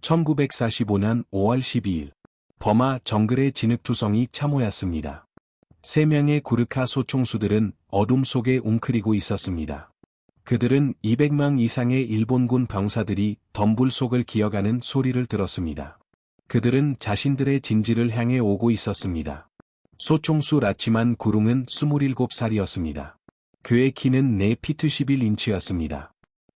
1945년 5월 12일, 버마 정글의 진흙투성이 참호였습니다. 3명의 구르카 소총수들은 어둠 속에 웅크리고 있었습니다. 그들은 200명 이상의 일본군 병사들이 덤불 속을 기어가는 소리를 들었습니다. 그들은 자신들의 진지를 향해 오고 있었습니다. 소총수 라치만 구룽은 27살이었습니다. 그의 키는 4피트 11인치였습니다.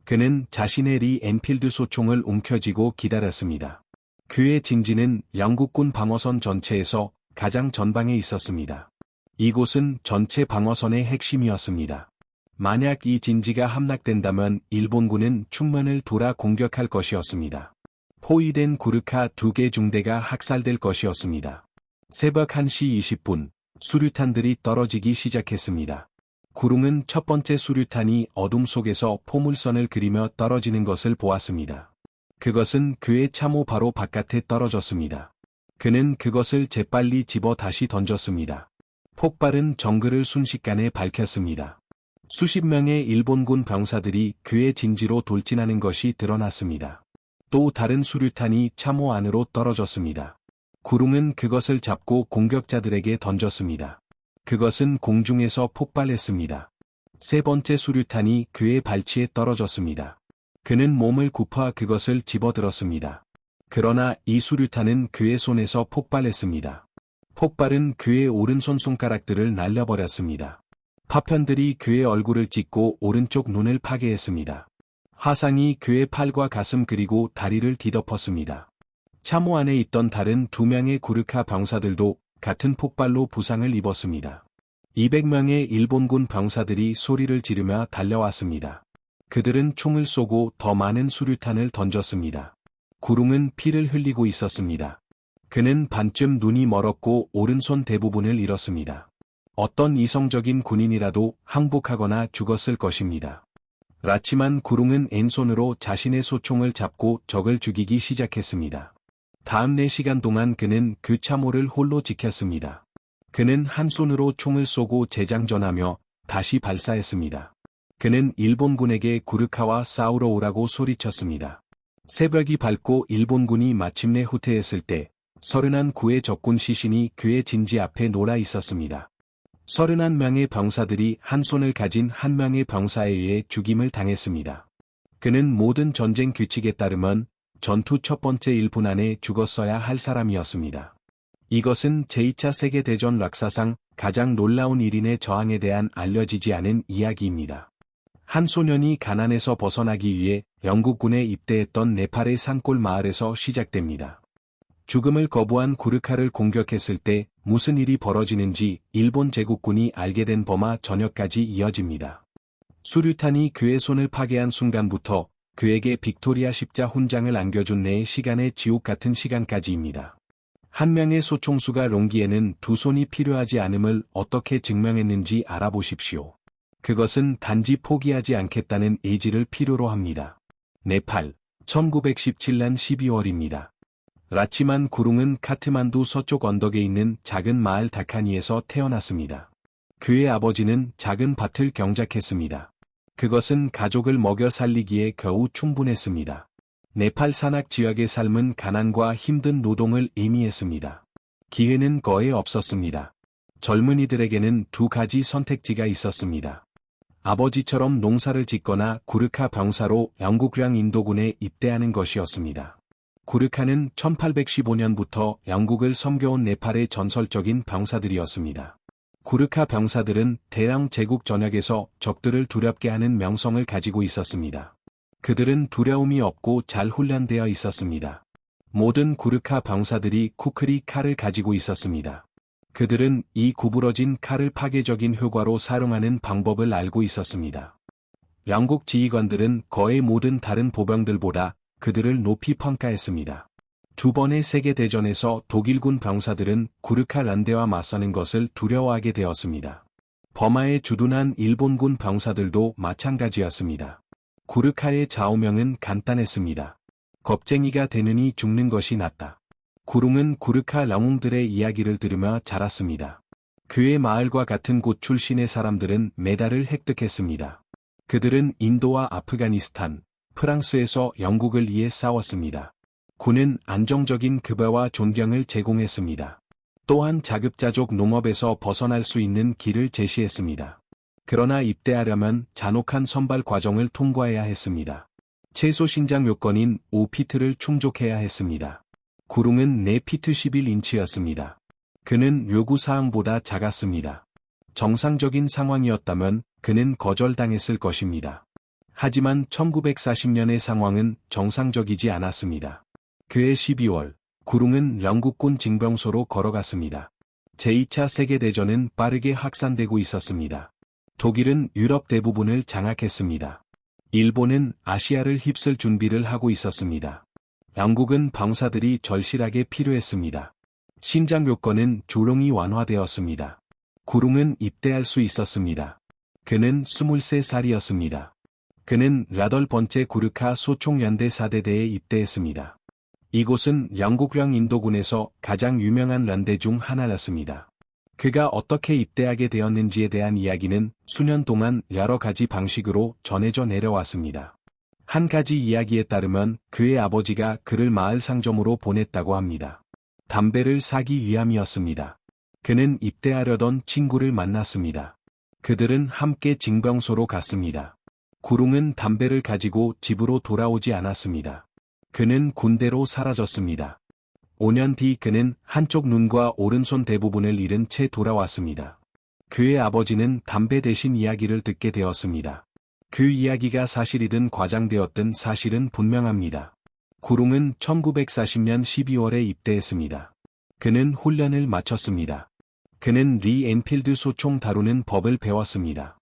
그는 자신의 리 엔필드 소총을 움켜쥐고 기다렸습니다. 그의 진지는 영국군 방어선 전체에서 가장 전방에 있었습니다. 이곳은 전체 방어선의 핵심이었습니다. 만약 이 진지가 함락된다면 일본군은 충만을 돌아 공격할 것이었습니다. 포위된 구르카 2개 중대가 학살될 것이었습니다. 새벽 1시 20분, 수류탄들이 떨어지기 시작했습니다. 구룽은 첫 번째 수류탄이 어둠 속에서 포물선을 그리며 떨어지는 것을 보았습니다. 그것은 그의 참호 바로 바깥에 떨어졌습니다. 그는 그것을 재빨리 집어 다시 던졌습니다. 폭발은 정글을 순식간에 밝혔습니다. 수십 명의 일본군 병사들이 그의 진지로 돌진하는 것이 드러났습니다. 또 다른 수류탄이 참호 안으로 떨어졌습니다. 구룽은 그것을 잡고 공격자들에게 던졌습니다. 그것은 공중에서 폭발했습니다. 세 번째 수류탄이 그의 발치에 떨어졌습니다. 그는 몸을 굽혀 그것을 집어들었습니다. 그러나 이 수류탄은 그의 손에서 폭발했습니다. 폭발은 그의 오른손 손가락들을 날려버렸습니다. 파편들이 그의 얼굴을 찍고 오른쪽 눈을 파괴했습니다. 화상이 그의 팔과 가슴 그리고 다리를 뒤덮었습니다. 참호 안에 있던 다른 2명의 구르카 병사들도 같은 폭발로 부상을 입었습니다. 200명의 일본군 병사들이 소리를 지르며 달려왔습니다. 그들은 총을 쏘고 더 많은 수류탄을 던졌습니다. 구룽은 피를 흘리고 있었습니다. 그는 반쯤 눈이 멀었고 오른손 대부분을 잃었습니다. 어떤 이성적인 군인이라도 항복하거나 죽었을 것입니다. 라치만 구룽은 왼손으로 자신의 소총을 잡고 적을 죽이기 시작했습니다. 다음 4시간 동안 그는 그 참호를 홀로 지켰습니다. 그는 한 손으로 총을 쏘고 재장전하며 다시 발사했습니다. 그는 일본군에게 구르카와 싸우러 오라고 소리쳤습니다. 새벽이 밝고 일본군이 마침내 후퇴했을 때 39의 적군 시신이 그의 진지 앞에 놀아 있었습니다. 31명의 병사들이 한 손을 가진 한 명의 병사에 의해 죽임을 당했습니다. 그는 모든 전쟁 규칙에 따르면 전투 첫 번째 1분 안에 죽었어야 할 사람이었습니다. 이것은 제2차 세계대전 역사상 가장 놀라운 1인의 저항에 대한 알려지지 않은 이야기입니다. 한 소년이 가난에서 벗어나기 위해 영국군에 입대했던 네팔의 산골 마을에서 시작됩니다. 죽음을 거부한 구르카를 공격했을 때 무슨 일이 벌어지는지 일본 제국군이 알게 된 버마 전역까지 이어집니다. 수류탄이 그의 손을 파괴한 순간부터 그에게 빅토리아 십자 훈장을 안겨준 내의 시간의 지옥 같은 시간까지입니다. 한 명의 소총수가 롱기에는 2손이 필요하지 않음을 어떻게 증명했는지 알아보십시오. 그것은 단지 포기하지 않겠다는 의지를 필요로 합니다. 네팔, 1917년 12월입니다. 라치만 구룽은 카트만두 서쪽 언덕에 있는 작은 마을 다카니에서 태어났습니다. 그의 아버지는 작은 밭을 경작했습니다. 그것은 가족을 먹여 살리기에 겨우 충분했습니다. 네팔 산악 지역의 삶은 가난과 힘든 노동을 의미했습니다. 기회는 거의 없었습니다. 젊은이들에게는 2가지 선택지가 있었습니다. 아버지처럼 농사를 짓거나 구르카 병사로 영국령 인도군에 입대하는 것이었습니다. 구르카는 1815년부터 영국을 섬겨온 네팔의 전설적인 병사들이었습니다. 구르카 병사들은 대영 제국 전역에서 적들을 두렵게 하는 명성을 가지고 있었습니다. 그들은 두려움이 없고 잘 훈련되어 있었습니다. 모든 구르카 병사들이 쿠크리 칼을 가지고 있었습니다. 그들은 이 구부러진 칼을 파괴적인 효과로 사용하는 방법을 알고 있었습니다. 영국 지휘관들은 거의 모든 다른 보병들보다 그들을 높이 평가했습니다. 2번의 세계대전에서 독일군 병사들은 구르카 란대와 맞서는 것을 두려워하게 되었습니다. 버마에 주둔한 일본군 병사들도 마찬가지였습니다. 구르카의 좌우명은 간단했습니다. 겁쟁이가 되느니 죽는 것이 낫다. 구룽은 구르카 영웅들의 이야기를 들으며 자랐습니다. 그의 마을과 같은 곳 출신의 사람들은 메달을 획득했습니다. 그들은 인도와 아프가니스탄, 프랑스에서 영국을 위해 싸웠습니다. 군은 안정적인 급여와 존경을 제공했습니다. 또한 자급자족 농업에서 벗어날 수 있는 길을 제시했습니다. 그러나 입대하려면 잔혹한 선발 과정을 통과해야 했습니다. 최소 신장 요건인 5피트를 충족해야 했습니다. 구릉은 4피트 11인치였습니다. 그는 요구사항보다 작았습니다. 정상적인 상황이었다면 그는 거절당했을 것입니다. 하지만 1940년의 상황은 정상적이지 않았습니다. 그해 12월, 구릉은 영국군 징병소로 걸어갔습니다. 제2차 세계대전은 빠르게 확산되고 있었습니다. 독일은 유럽 대부분을 장악했습니다. 일본은 아시아를 휩쓸 준비를 하고 있었습니다. 영국은 병사들이 절실하게 필요했습니다. 신장 요건은 조롱이 완화되었습니다. 구릉은 입대할 수 있었습니다. 그는 23살이었습니다. 그는 라덜번체 구르카 소총연대 4대대에 입대했습니다. 이곳은 영국령 인도군에서 가장 유명한 란대 중 하나였습니다. 그가 어떻게 입대하게 되었는지에 대한 이야기는 수년 동안 여러 가지 방식으로 전해져 내려왔습니다. 한 가지 이야기에 따르면 그의 아버지가 그를 마을 상점으로 보냈다고 합니다. 담배를 사기 위함이었습니다. 그는 입대하려던 친구를 만났습니다. 그들은 함께 징병소로 갔습니다. 구릉은 담배를 가지고 집으로 돌아오지 않았습니다. 그는 군대로 사라졌습니다. 5년 뒤 그는 한쪽 눈과 오른손 대부분을 잃은 채 돌아왔습니다. 그의 아버지는 담배 대신 이야기를 듣게 되었습니다. 그 이야기가 사실이든 과장되었든 사실은 분명합니다. 구릉은 1940년 12월에 입대했습니다. 그는 훈련을 마쳤습니다. 그는 리 엔필드 소총 다루는 법을 배웠습니다.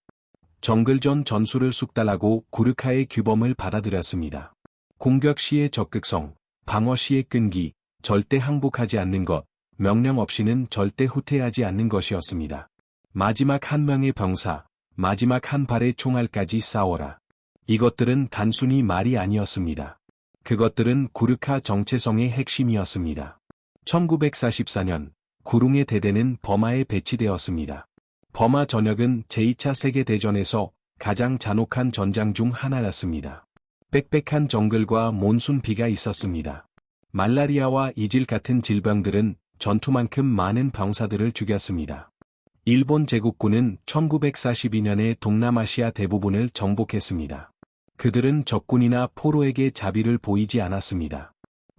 정글전 전술을 숙달하고 구르카의 규범을 받아들였습니다. 공격 시의 적극성, 방어 시의 끈기, 절대 항복하지 않는 것, 명령 없이는 절대 후퇴하지 않는 것이었습니다. 마지막 한 명의 병사, 마지막 한 발의 총알까지 싸워라. 이것들은 단순히 말이 아니었습니다. 그것들은 구르카 정체성의 핵심이었습니다. 1944년, 구릉의 대대는 버마에 배치되었습니다. 버마 전역은 제2차 세계대전에서 가장 잔혹한 전장 중 하나였습니다. 빽빽한 정글과 몬순 비가 있었습니다. 말라리아와 이질 같은 질병들은 전투만큼 많은 병사들을 죽였습니다. 일본 제국군은 1942년에 동남아시아 대부분을 정복했습니다. 그들은 적군이나 포로에게 자비를 보이지 않았습니다.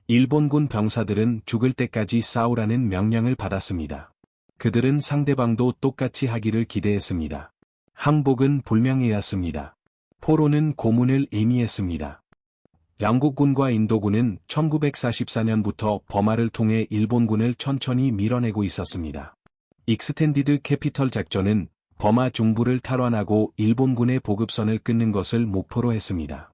일본군 병사들은 죽을 때까지 싸우라는 명령을 받았습니다. 그들은 상대방도 똑같이 하기를 기대했습니다. 항복은 불명예였습니다. 포로는 고문을 의미했습니다. 영국군과 인도군은 1944년부터 버마를 통해 일본군을 천천히 밀어내고 있었습니다. 익스텐디드 캐피털 작전은 버마 중부를 탈환하고 일본군의 보급선을 끊는 것을 목표로 했습니다.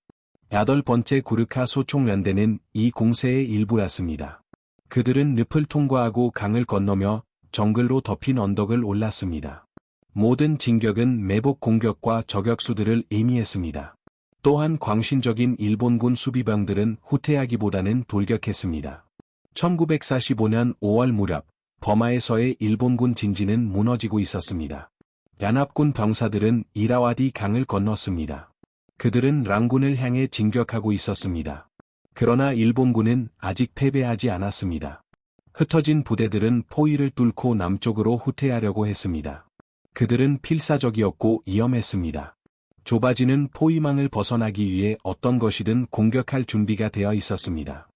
8번째 구르카 소총연대는 이 공세의 일부였습니다. 그들은 늪을 통과하고 강을 건너며 정글로 덮인 언덕을 올랐습니다. 모든 진격은 매복 공격과 저격수들을 의미했습니다. 또한 광신적인 일본군 수비병들은 후퇴하기보다는 돌격했습니다. 1945년 5월 무렵, 버마에서의 일본군 진지는 무너지고 있었습니다. 연합군 병사들은 이라와디 강을 건넜습니다. 그들은 랑군을 향해 진격하고 있었습니다. 그러나 일본군은 아직 패배하지 않았습니다. 흩어진 부대들은 포위를 뚫고 남쪽으로 후퇴하려고 했습니다. 그들은 필사적이었고 위험했습니다. 좁아지는 포위망을 벗어나기 위해 어떤 것이든 공격할 준비가 되어 있었습니다.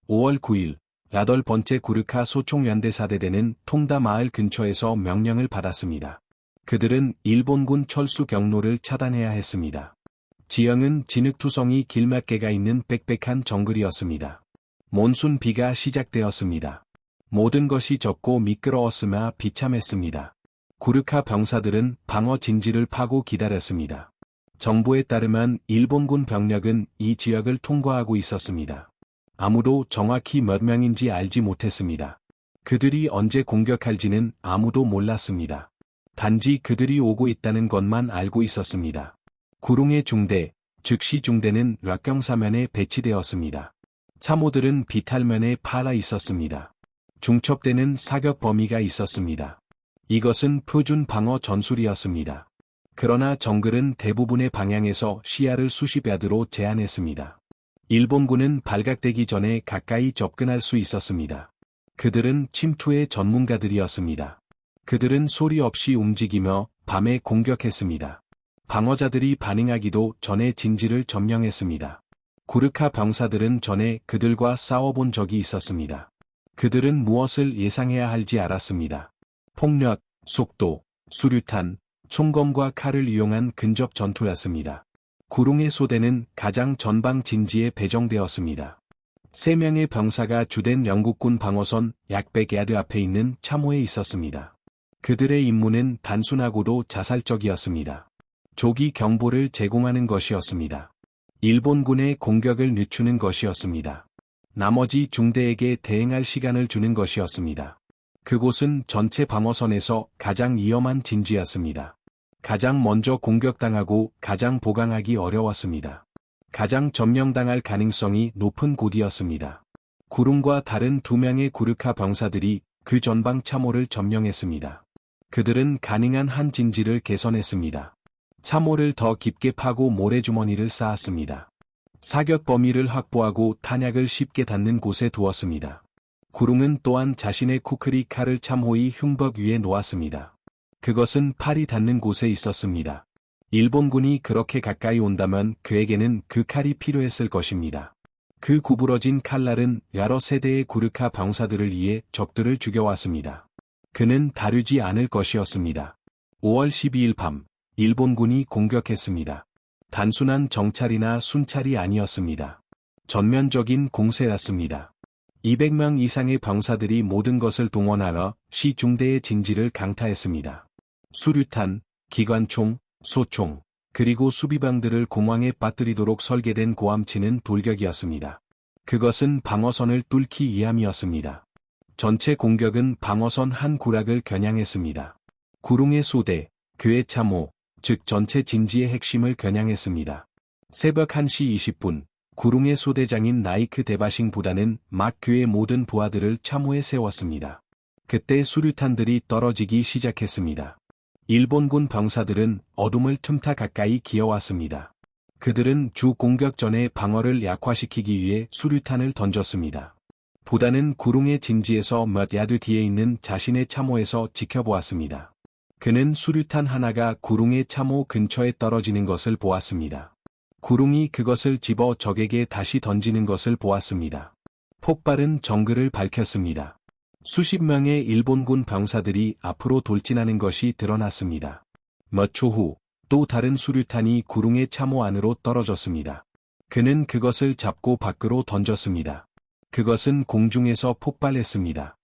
5월 9일, 8번째 구르카 소총연대 4대대는 통다 마을 근처에서 명령을 받았습니다. 그들은 일본군 철수 경로를 차단해야 했습니다. 지형은 진흙투성이 길막개가 있는 빽빽한 정글이었습니다. 몬순 비가 시작되었습니다. 모든 것이 좁고 미끄러웠으며 비참했습니다. 구르카 병사들은 방어 진지를 파고 기다렸습니다. 정보에 따르면 일본군 병력은 이 지역을 통과하고 있었습니다. 아무도 정확히 몇 명인지 알지 못했습니다. 그들이 언제 공격할지는 아무도 몰랐습니다. 단지 그들이 오고 있다는 것만 알고 있었습니다. 구릉의 중대, 즉 시중대는 락경사면에 배치되었습니다. 참호들은 비탈면에 팔아 있었습니다. 중첩대는 사격 범위가 있었습니다. 이것은 표준 방어 전술이었습니다. 그러나 정글은 대부분의 방향에서 시야를 수십 야드로 제한했습니다. 일본군은 발각되기 전에 가까이 접근할 수 있었습니다. 그들은 침투의 전문가들이었습니다. 그들은 소리 없이 움직이며 밤에 공격했습니다. 방어자들이 반응하기도 전에 진지를 점령했습니다. 구르카 병사들은 전에 그들과 싸워본 적이 있었습니다. 그들은 무엇을 예상해야 할지 알았습니다. 폭력, 속도, 수류탄, 총검과 칼을 이용한 근접 전투였습니다. 구릉의 소대는 가장 전방 진지에 배정되었습니다. 3명의 병사가 주된 영국군 방어선 약 100야드 앞에 있는 참호에 있었습니다. 그들의 임무는 단순하고도 자살적이었습니다. 조기 경보를 제공하는 것이었습니다. 일본군의 공격을 늦추는 것이었습니다. 나머지 중대에게 대응할 시간을 주는 것이었습니다. 그곳은 전체 방어선에서 가장 위험한 진지였습니다. 가장 먼저 공격당하고 가장 보강하기 어려웠습니다. 가장 점령당할 가능성이 높은 곳이었습니다. 구릉과 다른 2명의 구르카 병사들이 그 전방 참호를 점령했습니다. 그들은 가능한 한 진지를 개선했습니다. 참호를 더 깊게 파고 모래주머니를 쌓았습니다. 사격 범위를 확보하고 탄약을 쉽게 닿는 곳에 두었습니다. 구릉은 또한 자신의 쿠크리 칼을 참호의 흉벽 위에 놓았습니다. 그것은 팔이 닿는 곳에 있었습니다. 일본군이 그렇게 가까이 온다면 그에게는 그 칼이 필요했을 것입니다. 그 구부러진 칼날은 여러 세대의 구르카 병사들을 위해 적들을 죽여왔습니다. 그는 다루지 않을 것이었습니다. 5월 12일 밤, 일본군이 공격했습니다. 단순한 정찰이나 순찰이 아니었습니다. 전면적인 공세였습니다. 200명 이상의 병사들이 모든 것을 동원하여 시중대의 진지를 강타했습니다. 수류탄, 기관총, 소총, 그리고 수비병들을 공황에 빠뜨리도록 설계된 고함치는 돌격이었습니다. 그것은 방어선을 뚫기 위함이었습니다. 전체 공격은 방어선 한 구락을 겨냥했습니다. 구릉의 소대, 그의 참호, 즉 전체 진지의 핵심을 겨냥했습니다. 새벽 1시 20분, 구릉의 소대장인 나이크 대바싱보다는 막 그의 모든 부하들을 참호에 세웠습니다. 그때 수류탄들이 떨어지기 시작했습니다. 일본군 병사들은 어둠을 틈타 가까이 기어왔습니다. 그들은 주 공격 전에 방어를 약화시키기 위해 수류탄을 던졌습니다. 보다는 구릉의 진지에서 몇 야드 뒤에 있는 자신의 참호에서 지켜보았습니다. 그는 수류탄 하나가 구릉의 참호 근처에 떨어지는 것을 보았습니다. 구릉이 그것을 집어 적에게 다시 던지는 것을 보았습니다. 폭발은 정글을 밝혔습니다. 수십 명의 일본군 병사들이 앞으로 돌진하는 것이 드러났습니다. 몇 초 후, 또 다른 수류탄이 구릉의 참호 안으로 떨어졌습니다. 그는 그것을 잡고 밖으로 던졌습니다. 그것은 공중에서 폭발했습니다.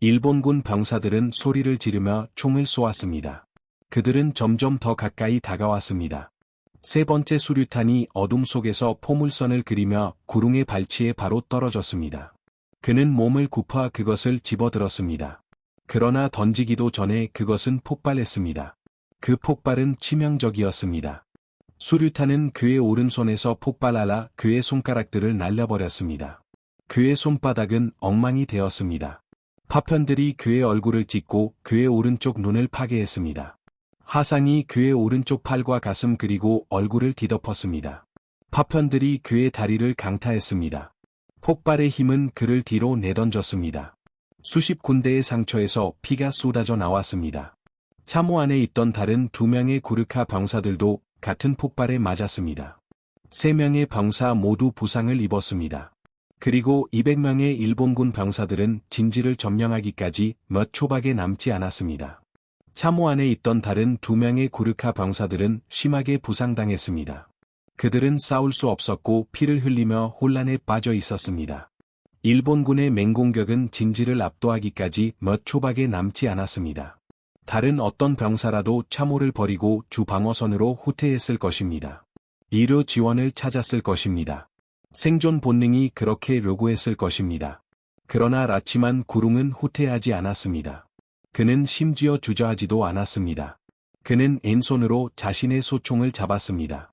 일본군 병사들은 소리를 지르며 총을 쏘았습니다. 그들은 점점 더 가까이 다가왔습니다. 세 번째 수류탄이 어둠 속에서 포물선을 그리며 구릉의 발치에 바로 떨어졌습니다. 그는 몸을 굽혀 그것을 집어들었습니다. 그러나 던지기도 전에 그것은 폭발했습니다. 그 폭발은 치명적이었습니다. 수류탄은 그의 오른손에서 폭발하라 그의 손가락들을 날려버렸습니다. 그의 손바닥은 엉망이 되었습니다. 파편들이 그의 얼굴을 찢고 그의 오른쪽 눈을 파괴했습니다. 화상이 그의 오른쪽 팔과 가슴 그리고 얼굴을 뒤덮었습니다. 파편들이 그의 다리를 강타했습니다. 폭발의 힘은 그를 뒤로 내던졌습니다. 수십 군데의 상처에서 피가 쏟아져 나왔습니다. 참호 안에 있던 다른 2명의 구르카 병사들도 같은 폭발에 맞았습니다. 3명의 병사 모두 부상을 입었습니다. 그리고 200명의 일본군 병사들은 진지를 점령하기까지 몇 초밖에 남지 않았습니다. 참호 안에 있던 다른 2명의 구르카 병사들은 심하게 부상당했습니다. 그들은 싸울 수 없었고 피를 흘리며 혼란에 빠져 있었습니다. 일본군의 맹공격은 진지를 압도하기까지 몇 초밖에 남지 않았습니다. 다른 어떤 병사라도 참호를 버리고 주 방어선으로 후퇴했을 것입니다. 의료 지원을 찾았을 것입니다. 생존 본능이 그렇게 요구했을 것입니다. 그러나 라치만 구릉은 후퇴하지 않았습니다. 그는 심지어 주저하지도 않았습니다. 그는 왼손으로 자신의 소총을 잡았습니다.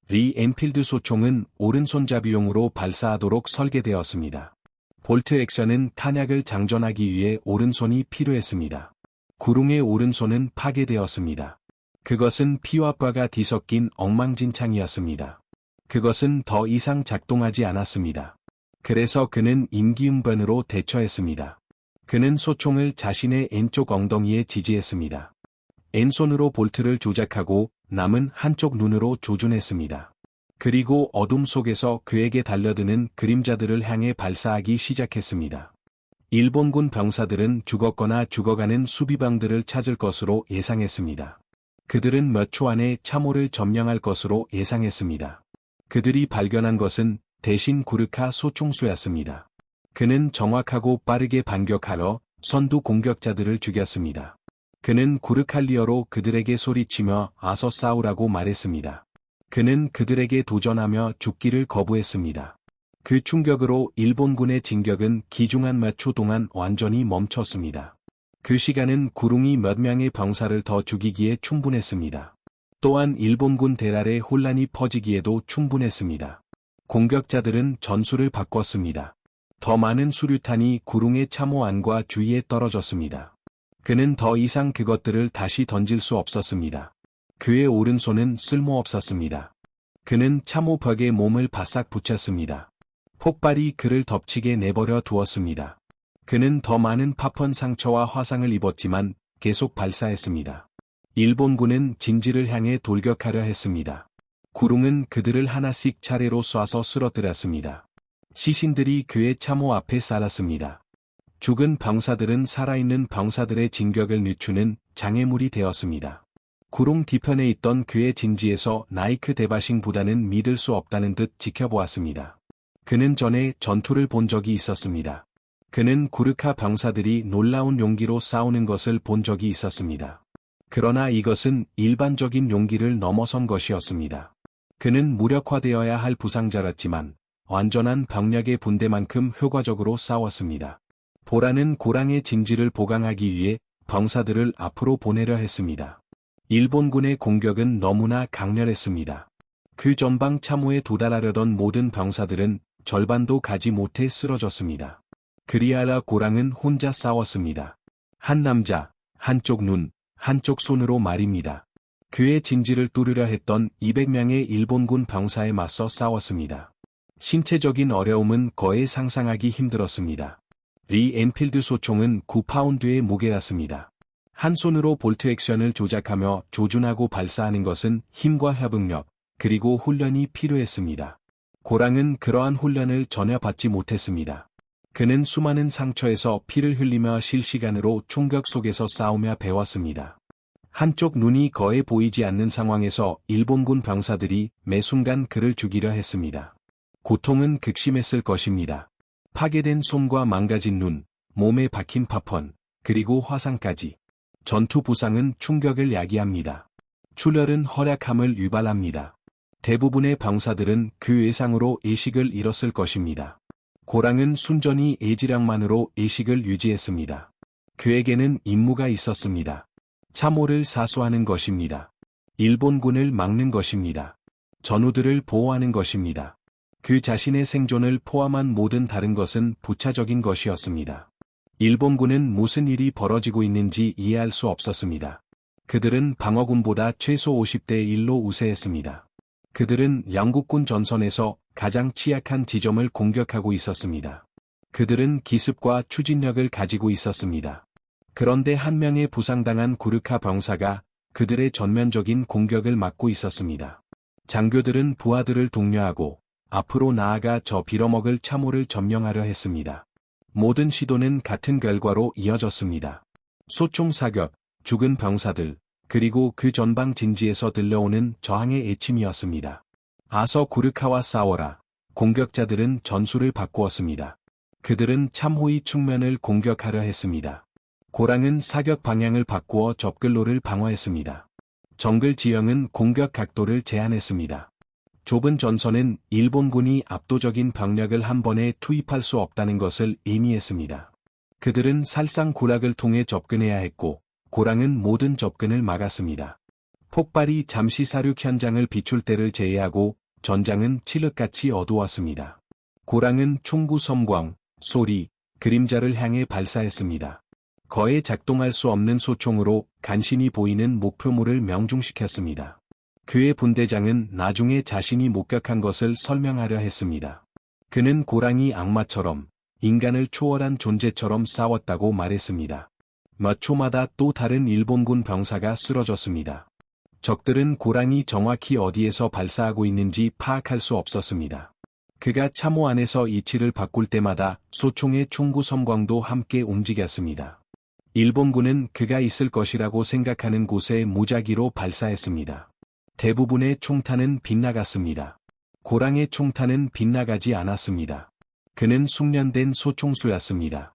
리 엔필드 소총은 오른손잡이용으로 발사하도록 설계되었습니다. 볼트 액션은 탄약을 장전하기 위해 오른손이 필요했습니다. 구릉의 오른손은 파괴되었습니다. 그것은 피와 뼈가 뒤섞인 엉망진창이었습니다. 그것은 더 이상 작동하지 않았습니다. 그래서 그는 임기응변으로 대처했습니다. 그는 소총을 자신의 N쪽 엉덩이에 지지했습니다. N손으로 볼트를 조작하고 남은 한쪽 눈으로 조준했습니다. 그리고 어둠 속에서 그에게 달려드는 그림자들을 향해 발사하기 시작했습니다. 일본군 병사들은 죽었거나 죽어가는 수비병들을 찾을 것으로 예상했습니다. 그들은 몇 초 안에 참호를 점령할 것으로 예상했습니다. 그들이 발견한 것은 대신 구르카 소총수였습니다. 그는 정확하고 빠르게 반격하러 선두 공격자들을 죽였습니다. 그는 구르칼리어로 그들에게 소리치며 아서 싸우라고 말했습니다. 그는 그들에게 도전하며 죽기를 거부했습니다. 그 충격으로 일본군의 진격은 기중한 몇 초 동안 완전히 멈췄습니다. 그 시간은 구룽이 몇 명의 병사를 더 죽이기에 충분했습니다. 또한 일본군 대랄의 혼란이 퍼지기에도 충분했습니다. 공격자들은 전술을 바꿨습니다. 더 많은 수류탄이 구룽의 참호 안과 주위에 떨어졌습니다. 그는 더 이상 그것들을 다시 던질 수 없었습니다. 그의 오른손은 쓸모없었습니다. 그는 참호 벽에 몸을 바싹 붙였습니다. 폭발이 그를 덮치게 내버려 두었습니다. 그는 더 많은 파편 상처와 화상을 입었지만 계속 발사했습니다. 일본군은 진지를 향해 돌격하려 했습니다. 구룽은 그들을 하나씩 차례로 쏴서 쓰러뜨렸습니다. 시신들이 그의 참호 앞에 쌓았습니다. 죽은 병사들은 살아있는 병사들의 진격을 늦추는 장애물이 되었습니다. 구룽 뒤편에 있던 그의 진지에서 나이크 대바싱보다는 믿을 수 없다는 듯 지켜보았습니다. 그는 전에 전투를 본 적이 있었습니다. 그는 구르카 병사들이 놀라운 용기로 싸우는 것을 본 적이 있었습니다. 그러나 이것은 일반적인 용기를 넘어선 것이었습니다. 그는 무력화되어야 할 부상자였지만 완전한 병력의 분대만큼 효과적으로 싸웠습니다. 보라는 고랑의 진지를 보강하기 위해 병사들을 앞으로 보내려 했습니다. 일본군의 공격은 너무나 강렬했습니다. 그 전방 참호에 도달하려던 모든 병사들은 절반도 가지 못해 쓰러졌습니다. 그리하라 고랑은 혼자 싸웠습니다. 한 남자, 한쪽 눈, 한쪽 손으로 말입니다. 그의 진지를 뚫으려 했던 200명의 일본군 병사에 맞서 싸웠습니다. 신체적인 어려움은 거의 상상하기 힘들었습니다. 리 엔필드 소총은 9파운드의 무게였습니다. 한 손으로 볼트 액션을 조작하며 조준하고 발사하는 것은 힘과 협응력, 그리고 훈련이 필요했습니다. 고랑은 그러한 훈련을 전혀 받지 못했습니다. 그는 수많은 상처에서 피를 흘리며 실시간으로 충격 속에서 싸우며 배웠습니다. 한쪽 눈이 거의 보이지 않는 상황에서 일본군 병사들이 매 순간 그를 죽이려 했습니다. 고통은 극심했을 것입니다. 파괴된 손과 망가진 눈, 몸에 박힌 파편, 그리고 화상까지. 전투 부상은 충격을 야기합니다. 출혈은 허약함을 유발합니다. 대부분의 병사들은 그 외상으로 의식을 잃었을 것입니다. 고랑은 순전히 애지량만으로 의식을 유지했습니다. 그에게는 임무가 있었습니다. 참호를 사수하는 것입니다. 일본군을 막는 것입니다. 전우들을 보호하는 것입니다. 그 자신의 생존을 포함한 모든 다른 것은 부차적인 것이었습니다. 일본군은 무슨 일이 벌어지고 있는지 이해할 수 없었습니다. 그들은 방어군보다 최소 50대 1로 우세했습니다. 그들은 양국군 전선에서 가장 취약한 지점을 공격하고 있었습니다. 그들은 기습과 추진력을 가지고 있었습니다. 그런데 한 명의 부상당한 구르카 병사가 그들의 전면적인 공격을 막고 있었습니다. 장교들은 부하들을 독려하고 앞으로 나아가 저 빌어먹을 참호를 점령하려 했습니다. 모든 시도는 같은 결과로 이어졌습니다. 소총 사격, 죽은 병사들, 그리고 그 전방 진지에서 들려오는 저항의 애침이었습니다. 아서 구르카와 싸워라. 공격자들은 전술을 바꾸었습니다. 그들은 참호의 측면을 공격하려 했습니다. 고랑은 사격 방향을 바꾸어 접근로를 방어했습니다. 정글 지형은 공격 각도를 제한했습니다. 좁은 전선은 일본군이 압도적인 병력을 한 번에 투입할 수 없다는 것을 의미했습니다. 그들은 살상고락을 통해 접근해야 했고, 고랑은 모든 접근을 막았습니다. 폭발이 잠시 사륙 현장을 비출 때를 제외하고 전장은 칠흑같이 어두웠습니다. 고랑은 총구 섬광, 소리, 그림자를 향해 발사했습니다. 거의 작동할 수 없는 소총으로 간신히 보이는 목표물을 명중시켰습니다. 그의 분대장은 나중에 자신이 목격한 것을 설명하려 했습니다. 그는 고랑이 악마처럼 인간을 초월한 존재처럼 싸웠다고 말했습니다. 몇 초마다 또 다른 일본군 병사가 쓰러졌습니다. 적들은 고랑이 정확히 어디에서 발사하고 있는지 파악할 수 없었습니다. 그가 참호 안에서 이치를 바꿀 때마다 소총의 총구 섬광도 함께 움직였습니다. 일본군은 그가 있을 것이라고 생각하는 곳에 무작위로 발사했습니다. 대부분의 총탄은 빗나갔습니다. 고랑의 총탄은 빗나가지 않았습니다. 그는 숙련된 소총수였습니다.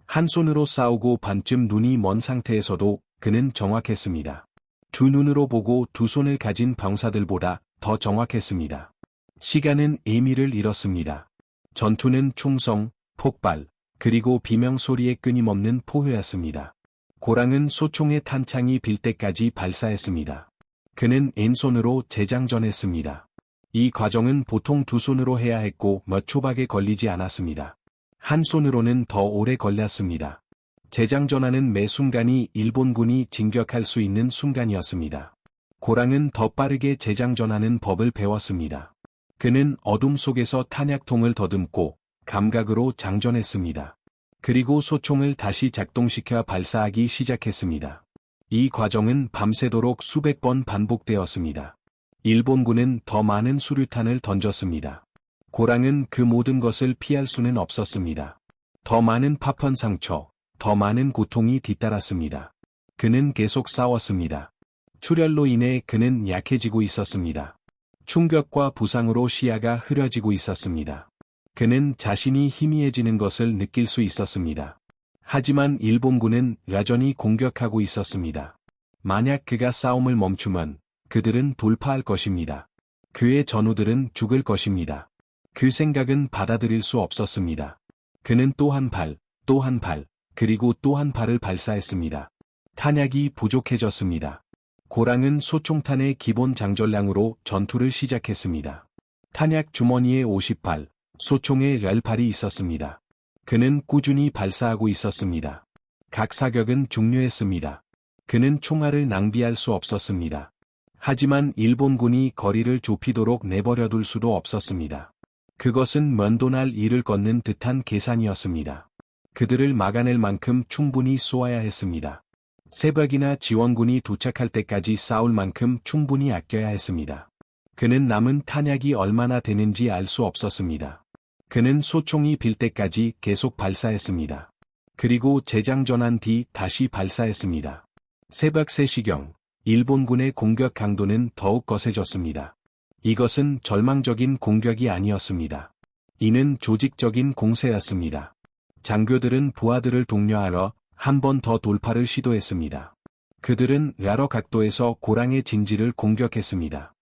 한 손으로 싸우고 반쯤 눈이 먼 상태에서도 그는 정확했습니다. 두 눈으로 보고 두 손을 가진 병사들보다 더 정확했습니다. 시간은 의미를 잃었습니다. 전투는 총성, 폭발, 그리고 비명 소리의 끊임없는 포효였습니다. 고랑은 소총의 탄창이 빌 때까지 발사했습니다. 그는 왼손으로 재장전했습니다. 이 과정은 보통 두 손으로 해야 했고 몇 초밖에 걸리지 않았습니다. 한 손으로는 더 오래 걸렸습니다. 재장전하는 매 순간이 일본군이 진격할 수 있는 순간이었습니다. 고랑은 더 빠르게 재장전하는 법을 배웠습니다. 그는 어둠 속에서 탄약통을 더듬고 감각으로 장전했습니다. 그리고 소총을 다시 작동시켜 발사하기 시작했습니다. 이 과정은 밤새도록 수백 번 반복되었습니다. 일본군은 더 많은 수류탄을 던졌습니다. 고랑은 그 모든 것을 피할 수는 없었습니다. 더 많은 파편 상처, 더 많은 고통이 뒤따랐습니다. 그는 계속 싸웠습니다. 출혈로 인해 그는 약해지고 있었습니다. 충격과 부상으로 시야가 흐려지고 있었습니다. 그는 자신이 희미해지는 것을 느낄 수 있었습니다. 하지만 일본군은 여전히 공격하고 있었습니다. 만약 그가 싸움을 멈추면 그들은 돌파할 것입니다. 그의 전우들은 죽을 것입니다. 그 생각은 받아들일 수 없었습니다. 그는 또 한 발, 또 한 발, 그리고 또 한 발을 발사했습니다. 탄약이 부족해졌습니다. 고랑은 소총탄의 기본 장전량으로 전투를 시작했습니다. 탄약 주머니에 50발, 소총에 10발이 있었습니다. 그는 꾸준히 발사하고 있었습니다. 각 사격은 중요했습니다. 그는 총알을 낭비할 수 없었습니다. 하지만 일본군이 거리를 좁히도록 내버려둘 수도 없었습니다. 그것은 먼 날 일을 걷는 듯한 계산이었습니다. 그들을 막아낼 만큼 충분히 쏘아야 했습니다. 새벽이나 지원군이 도착할 때까지 싸울 만큼 충분히 아껴야 했습니다. 그는 남은 탄약이 얼마나 되는지 알 수 없었습니다. 그는 소총이 빌 때까지 계속 발사했습니다. 그리고 재장전한 뒤 다시 발사했습니다. 새벽 3시경, 일본군의 공격 강도는 더욱 거세졌습니다. 이것은 절망적인 공격이 아니었습니다. 이는 조직적인 공세였습니다. 장교들은 부하들을 독려하러 한 번 더 돌파를 시도했습니다. 그들은 여러 각도에서 고랑의 진지를 공격했습니다.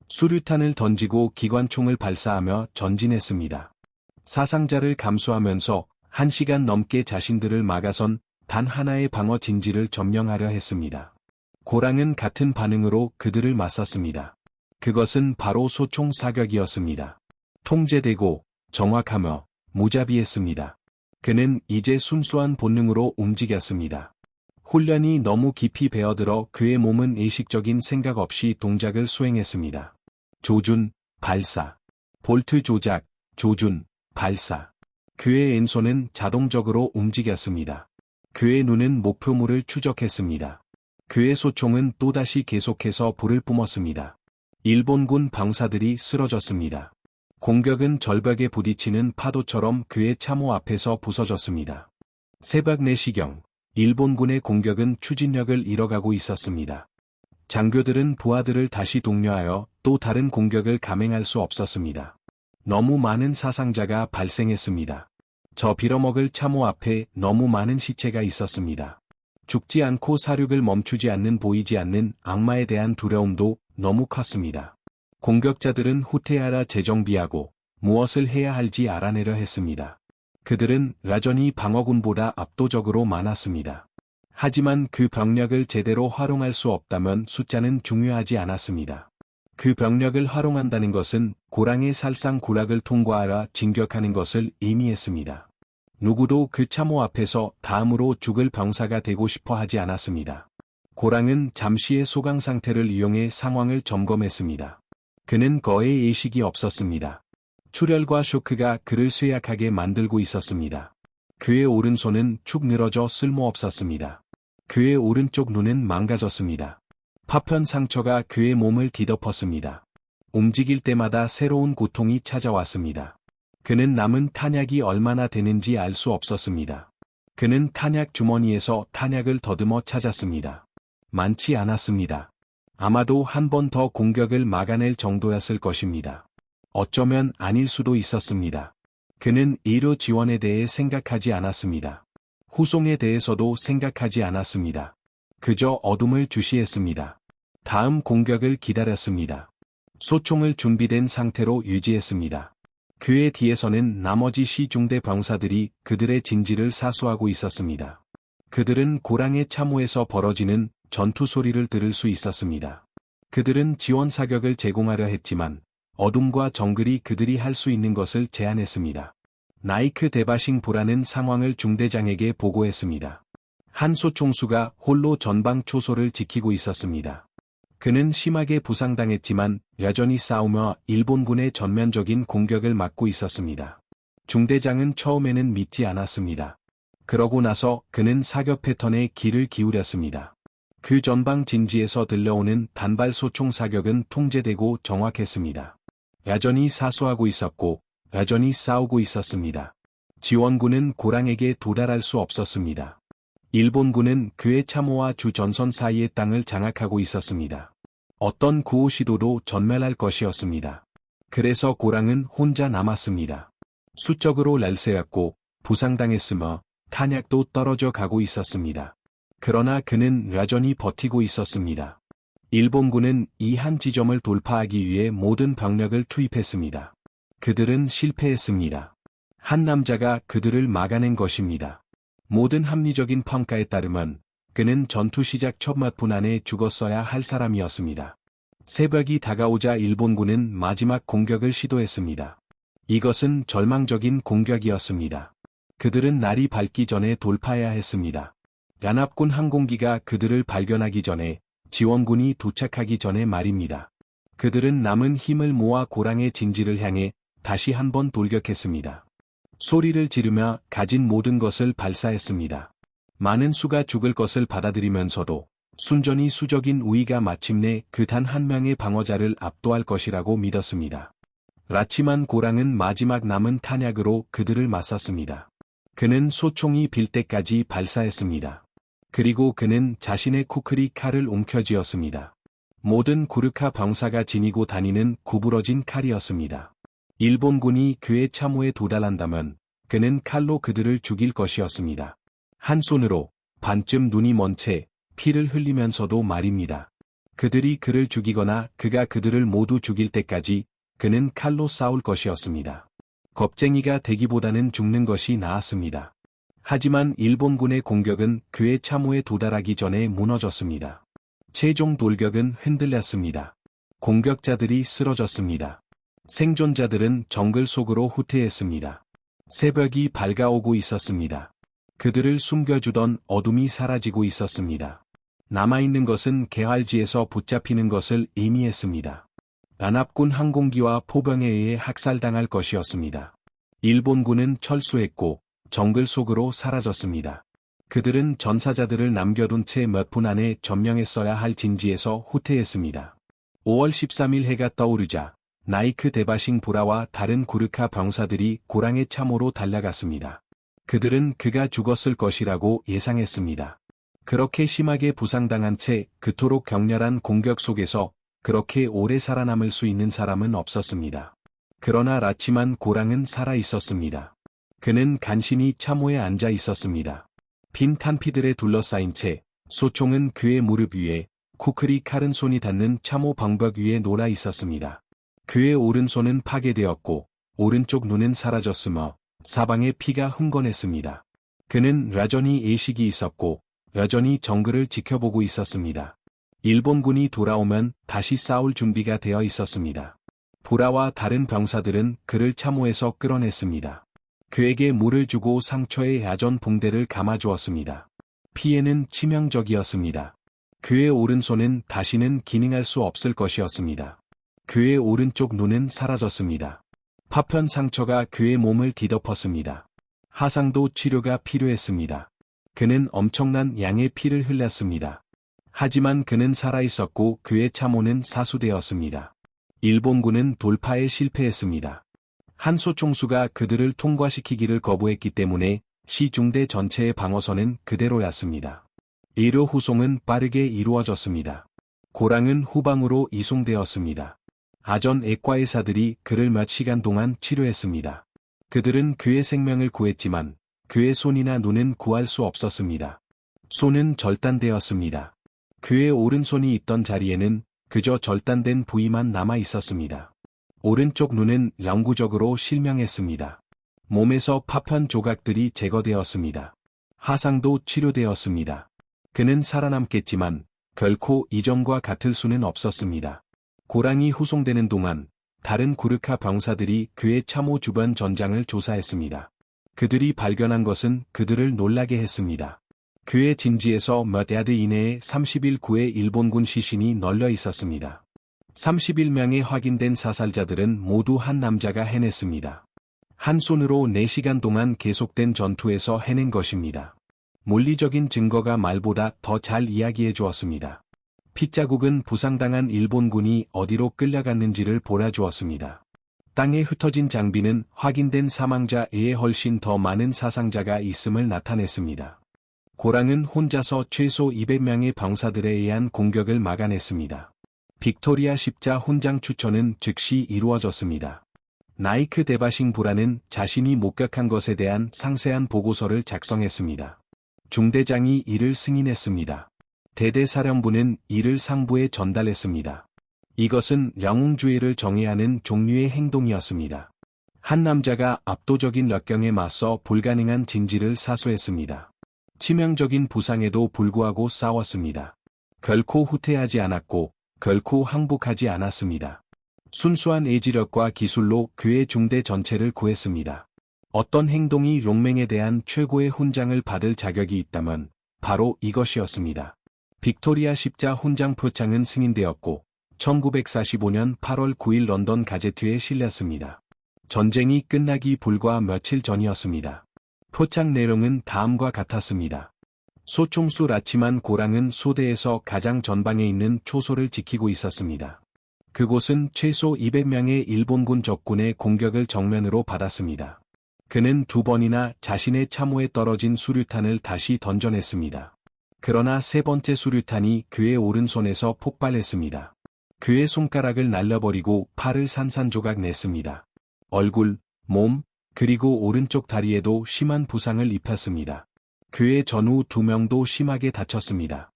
수류탄을 던지고 기관총을 발사하며 전진했습니다. 사상자를 감수하면서 1시간 넘게 자신들을 막아선 단 하나의 방어 진지를 점령하려 했습니다. 고랑은 같은 반응으로 그들을 맞섰습니다. 그것은 바로 소총 사격이었습니다. 통제되고 정확하며 무자비했습니다. 그는 이제 순수한 본능으로 움직였습니다. 훈련이 너무 깊이 배어들어 그의 몸은 의식적인 생각 없이 동작을 수행했습니다. 조준, 발사. 볼트 조작, 조준, 발사. 그의 왼손은 자동적으로 움직였습니다. 그의 눈은 목표물을 추적했습니다. 그의 소총은 또다시 계속해서 불을 뿜었습니다. 일본군 방사들이 쓰러졌습니다. 공격은 절벽에 부딪히는 파도처럼 그의 참호 앞에서 부서졌습니다. 새벽 4시경, 일본군의 공격은 추진력을 잃어가고 있었습니다. 장교들은 부하들을 다시 독려하여 또 다른 공격을 감행할 수 없었습니다. 너무 많은 사상자가 발생했습니다. 저 빌어먹을 참호 앞에 너무 많은 시체가 있었습니다. 죽지 않고 사륙을 멈추지 않는 보이지 않는 악마에 대한 두려움도 너무 컸습니다. 공격자들은 후퇴하라 재정비하고 무엇을 해야 할지 알아내려 했습니다. 그들은 여전히 방어군보다 압도적으로 많았습니다. 하지만 그 병력을 제대로 활용할 수 없다면 숫자는 중요하지 않았습니다. 그 병력을 활용한다는 것은 고랑의 살상고락을 통과하라 진격하는 것을 의미했습니다. 누구도 그 참호 앞에서 다음으로 죽을 병사가 되고 싶어 하지 않았습니다. 고랑은 잠시의 소강 상태를 이용해 상황을 점검했습니다. 그는 거의 의식이 없었습니다. 출혈과 쇼크가 그를 쇠약하게 만들고 있었습니다. 그의 오른손은 축 늘어져 쓸모없었습니다. 그의 오른쪽 눈은 망가졌습니다. 파편 상처가 그의 몸을 뒤덮었습니다. 움직일 때마다 새로운 고통이 찾아왔습니다. 그는 남은 탄약이 얼마나 되는지 알 수 없었습니다. 그는 탄약 주머니에서 탄약을 더듬어 찾았습니다. 많지 않았습니다. 아마도 한 번 더 공격을 막아낼 정도였을 것입니다. 어쩌면 아닐 수도 있었습니다. 그는 의료 지원에 대해 생각하지 않았습니다. 후송에 대해서도 생각하지 않았습니다. 그저 어둠을 주시했습니다. 다음 공격을 기다렸습니다. 소총을 준비된 상태로 유지했습니다. 그의 뒤에서는 나머지 시중대 병사들이 그들의 진지를 사수하고 있었습니다. 그들은 고랑의 참호에서 벌어지는 전투 소리를 들을 수 있었습니다. 그들은 지원 사격을 제공하려 했지만 어둠과 정글이 그들이 할 수 있는 것을 제한했습니다. 나이크 데바싱 보라는 상황을 중대장에게 보고했습니다. 한 소총수가 홀로 전방 초소를 지키고 있었습니다. 그는 심하게 부상당했지만 여전히 싸우며 일본군의 전면적인 공격을 막고 있었습니다. 중대장은 처음에는 믿지 않았습니다. 그러고 나서 그는 사격 패턴에 귀를 기울였습니다. 그 전방 진지에서 들려오는 단발 소총 사격은 통제되고 정확했습니다. 여전히 사수하고 있었고 여전히 싸우고 있었습니다. 지원군은 고랑에게 도달할 수 없었습니다. 일본군은 그의 참호와 주 전선 사이의 땅을 장악하고 있었습니다. 어떤 구호 시도도 전멸할 것이었습니다. 그래서 고랑은 혼자 남았습니다. 수적으로 날새였고 부상당했으며 탄약도 떨어져 가고 있었습니다. 그러나 그는 여전히 버티고 있었습니다. 일본군은 이 한 지점을 돌파하기 위해 모든 병력을 투입했습니다. 그들은 실패했습니다. 한 남자가 그들을 막아낸 것입니다. 모든 합리적인 평가에 따르면 그는 전투 시작 첫 몇 분 안에 죽었어야 할 사람이었습니다. 새벽이 다가오자 일본군은 마지막 공격을 시도했습니다. 이것은 절망적인 공격이었습니다. 그들은 날이 밝기 전에 돌파해야 했습니다. 연합군 항공기가 그들을 발견하기 전에, 지원군이 도착하기 전에 말입니다. 그들은 남은 힘을 모아 고랑의 진지를 향해 다시 한번 돌격했습니다. 소리를 지르며 가진 모든 것을 발사했습니다. 많은 수가 죽을 것을 받아들이면서도 순전히 수적인 우위가 마침내 그 단 한 명의 방어자를 압도할 것이라고 믿었습니다. 라치만 고랑은 마지막 남은 탄약으로 그들을 맞섰습니다. 그는 소총이 빌 때까지 발사했습니다. 그리고 그는 자신의 쿠크리 칼을 움켜쥐었습니다. 모든 구르카 병사가 지니고 다니는 구부러진 칼이었습니다. 일본군이 그의 참호에 도달한다면 그는 칼로 그들을 죽일 것이었습니다. 한 손으로 반쯤 눈이 먼 채 피를 흘리면서도 말입니다. 그들이 그를 죽이거나 그가 그들을 모두 죽일 때까지 그는 칼로 싸울 것이었습니다. 겁쟁이가 되기보다는 죽는 것이 나았습니다. 하지만 일본군의 공격은 그의 참호에 도달하기 전에 무너졌습니다. 최종 돌격은 흔들렸습니다. 공격자들이 쓰러졌습니다. 생존자들은 정글 속으로 후퇴했습니다. 새벽이 밝아오고 있었습니다. 그들을 숨겨주던 어둠이 사라지고 있었습니다. 남아있는 것은 개활지에서 붙잡히는 것을 의미했습니다. 연합군 항공기와 포병에 의해 학살당할 것이었습니다. 일본군은 철수했고 정글 속으로 사라졌습니다. 그들은 전사자들을 남겨둔 채 몇 분 안에 점령했어야 할 진지에서 후퇴했습니다. 5월 13일 해가 떠오르자 나이크 데바싱 보라와 다른 구르카 병사들이 고랑의 참호로 달려갔습니다. 그들은 그가 죽었을 것이라고 예상했습니다. 그렇게 심하게 부상당한 채 그토록 격렬한 공격 속에서 그렇게 오래 살아남을 수 있는 사람은 없었습니다. 그러나 라치만 고랑은 살아 있었습니다. 그는 간신히 참호에 앉아 있었습니다. 빈 탄피들에 둘러싸인 채 소총은 그의 무릎 위에, 쿠크리 칼은 손이 닿는 참호 방벽 위에 놀아 있었습니다. 그의 오른손은 파괴되었고 오른쪽 눈은 사라졌으며 사방에 피가 흥건했습니다. 그는 여전히 의식이 있었고 여전히 정글을 지켜보고 있었습니다. 일본군이 돌아오면 다시 싸울 준비가 되어 있었습니다. 보라와 다른 병사들은 그를 참호에서 끌어냈습니다. 그에게 물을 주고 상처에 야전 붕대를 감아주었습니다. 피해는 치명적이었습니다. 그의 오른손은 다시는 기능할 수 없을 것이었습니다. 그의 오른쪽 눈은 사라졌습니다. 파편 상처가 그의 몸을 뒤덮었습니다. 하상도 치료가 필요했습니다. 그는 엄청난 양의 피를 흘렸습니다. 하지만 그는 살아있었고 그의 참호는 사수되었습니다. 일본군은 돌파에 실패했습니다. 한소 총수가 그들을 통과시키기를 거부했기 때문에 시중대 전체의 방어선은 그대로였습니다. 이로 후송은 빠르게 이루어졌습니다. 고랑은 후방으로 이송되었습니다. 아전 액과의사들이 그를 몇 시간 동안 치료했습니다. 그들은 그의 생명을 구했지만 그의 손이나 눈은 구할 수 없었습니다. 손은 절단되었습니다. 그의 오른손이 있던 자리에는 그저 절단된 부위만 남아 있었습니다. 오른쪽 눈은 영구적으로 실명했습니다. 몸에서 파편 조각들이 제거되었습니다. 하상도 치료되었습니다. 그는 살아남겠지만 결코 이전과 같을 수는 없었습니다. 고랑이 후송되는 동안 다른 구르카 병사들이 그의 참호 주변 전장을 조사했습니다. 그들이 발견한 것은 그들을 놀라게 했습니다. 그의 진지에서 몇 야드 이내에 31구의 일본군 시신이 널려 있었습니다. 31명의 확인된 사살자들은 모두 한 남자가 해냈습니다. 한 손으로 4시간 동안 계속된 전투에서 해낸 것입니다. 물리적인 증거가 말보다 더 잘 이야기해 주었습니다. 핏자국은 부상당한 일본군이 어디로 끌려갔는지를 보여주었습니다. 땅에 흩어진 장비는 확인된 사망자에 훨씬 더 많은 사상자가 있음을 나타냈습니다. 고랑은 혼자서 최소 200명의 병사들에 의한 공격을 막아냈습니다. 빅토리아 십자 훈장 추천은 즉시 이루어졌습니다. 나이크 데바싱 보라는 자신이 목격한 것에 대한 상세한 보고서를 작성했습니다. 중대장이 이를 승인했습니다. 대대사령부는 이를 상부에 전달했습니다. 이것은 영웅주의를 정의하는 종류의 행동이었습니다. 한 남자가 압도적인 역경에 맞서 불가능한 진지를 사수했습니다. 치명적인 부상에도 불구하고 싸웠습니다. 결코 후퇴하지 않았고 결코 항복하지 않았습니다. 순수한 의지력과 기술로 그의 중대 전체를 구했습니다. 어떤 행동이 롱맹에 대한 최고의 훈장을 받을 자격이 있다면 바로 이것이었습니다. 빅토리아 십자 훈장 표창은 승인되었고 1945년 8월 9일 런던 가제트에 실렸습니다. 전쟁이 끝나기 불과 며칠 전이었습니다. 표창 내용은 다음과 같았습니다. 소총수 라치만 고랑은 소대에서 가장 전방에 있는 초소를 지키고 있었습니다. 그곳은 최소 200명의 일본군 적군의 공격을 정면으로 받았습니다. 그는 2번이나 자신의 참호에 떨어진 수류탄을 다시 던져냈습니다. 그러나 3번째 수류탄이 그의 오른손에서 폭발했습니다. 그의 손가락을 날려버리고 팔을 산산조각 냈습니다. 얼굴, 몸, 그리고 오른쪽 다리에도 심한 부상을 입혔습니다. 그의 전후 2명도 심하게 다쳤습니다.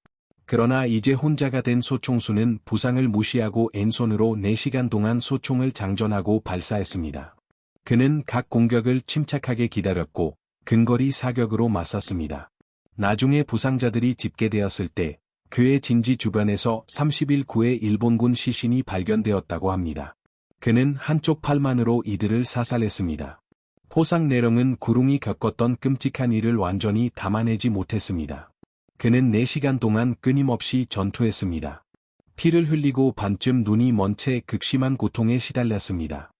그러나 이제 혼자가 된 소총수는 부상을 무시하고 왼손으로 4시간 동안 소총을 장전하고 발사했습니다. 그는 각 공격을 침착하게 기다렸고 근거리 사격으로 맞섰습니다. 나중에 부상자들이 집계되었을 때 그의 진지 주변에서 31구의 일본군 시신이 발견되었다고 합니다. 그는 한쪽 팔만으로 이들을 사살했습니다. 포상 내령은 구룽이 겪었던 끔찍한 일을 완전히 담아내지 못했습니다. 그는 4시간 동안 끊임없이 전투했습니다. 피를 흘리고 반쯤 눈이 먼 채 극심한 고통에 시달렸습니다.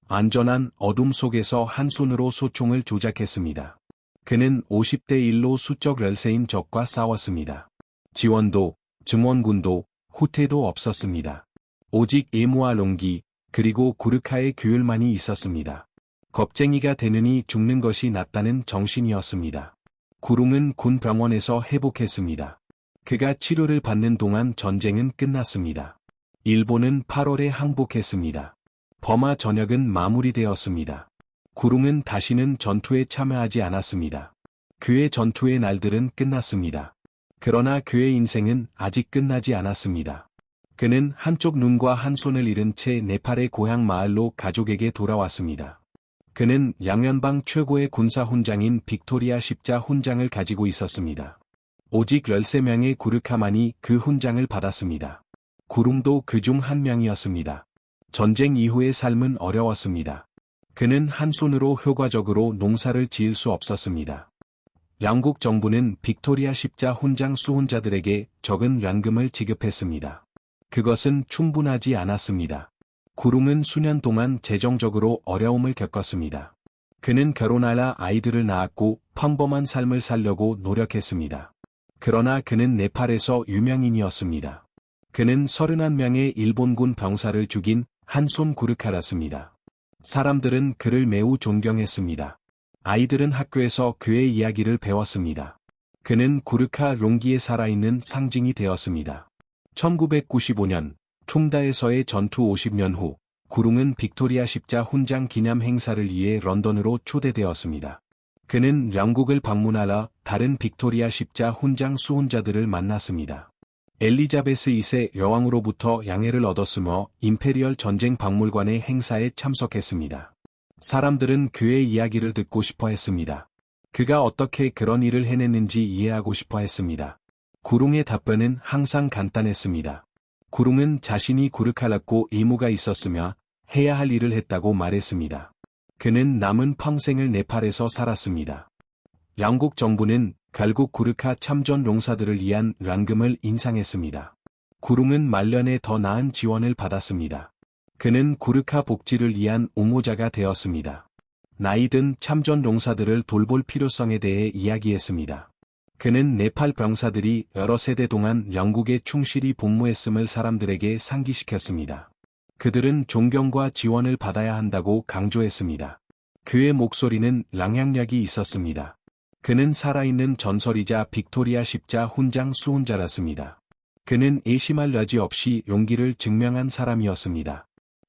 안전한 어둠 속에서 한 손으로 소총을 조작했습니다. 그는 50대 1로 수적 열세인 적과 싸웠습니다. 지원도, 증원군도, 후퇴도 없었습니다. 오직 예무와 롱기, 그리고 구르카의 규율만이 있었습니다. 겁쟁이가 되느니 죽는 것이 낫다는 정신이었습니다. 구룽은 군 병원에서 회복했습니다. 그가 치료를 받는 동안 전쟁은 끝났습니다. 일본은 8월에 항복했습니다. 버마 전역은 마무리되었습니다. 구룽은 다시는 전투에 참여하지 않았습니다. 그의 전투의 날들은 끝났습니다. 그러나 그의 인생은 아직 끝나지 않았습니다. 그는 한쪽 눈과 한 손을 잃은 채 네팔의 고향 마을로 가족에게 돌아왔습니다. 그는 양연방 최고의 군사 훈장인 빅토리아 십자 훈장을 가지고 있었습니다. 오직 13명의 구르카만이 그 훈장을 받았습니다. 구룽도 그 중 한 명이었습니다. 전쟁 이후의 삶은 어려웠습니다. 그는 한 손으로 효과적으로 농사를 지을 수 없었습니다. 영국 정부는 빅토리아 십자 훈장 수훈자들에게 적은 연금을 지급했습니다. 그것은 충분하지 않았습니다. 구룽은 수년 동안 재정적으로 어려움을 겪었습니다. 그는 결혼하라 아이들을 낳았고 평범한 삶을 살려고 노력했습니다. 그러나 그는 네팔에서 유명인이었습니다. 그는 31명의 일본군 병사를 죽인 한손 구르카였습니다. 사람들은 그를 매우 존경했습니다. 아이들은 학교에서 그의 이야기를 배웠습니다. 그는 구르카 롱기에 살아있는 상징이 되었습니다. 1995년 퉁다에서의 전투 50년 후 구룽은 빅토리아 십자 훈장 기념 행사를 위해 런던으로 초대되었습니다. 그는 영국을 방문하러 다른 빅토리아 십자 훈장 수훈자들을 만났습니다. 엘리자베스 2세 여왕으로부터 양해를 얻었으며 임페리얼 전쟁 박물관의 행사에 참석했습니다. 사람들은 그의 이야기를 듣고 싶어 했습니다. 그가 어떻게 그런 일을 해냈는지 이해하고 싶어 했습니다. 구룽의 답변은 항상 간단했습니다. 구룽은 자신이 구르카라고 의무가 있었으며 해야 할 일을 했다고 말했습니다. 그는 남은 평생을 네팔에서 살았습니다. 영국 정부는 결국 구르카 참전 용사들을 위한 연금을 인상했습니다. 구룽은 말년에 더 나은 지원을 받았습니다. 그는 구르카 복지를 위한 옹호자가 되었습니다. 나이든 참전 용사들을 돌볼 필요성에 대해 이야기했습니다. 그는 네팔 병사들이 여러 세대 동안 영국에 충실히 복무했음을 사람들에게 상기시켰습니다. 그들은 존경과 지원을 받아야 한다고 강조했습니다. 그의 목소리는 영향력이 있었습니다. 그는 살아있는 전설이자 빅토리아 십자 훈장 수훈자였습니다. 그는 의심할 여지 없이 용기를 증명한 사람이었습니다.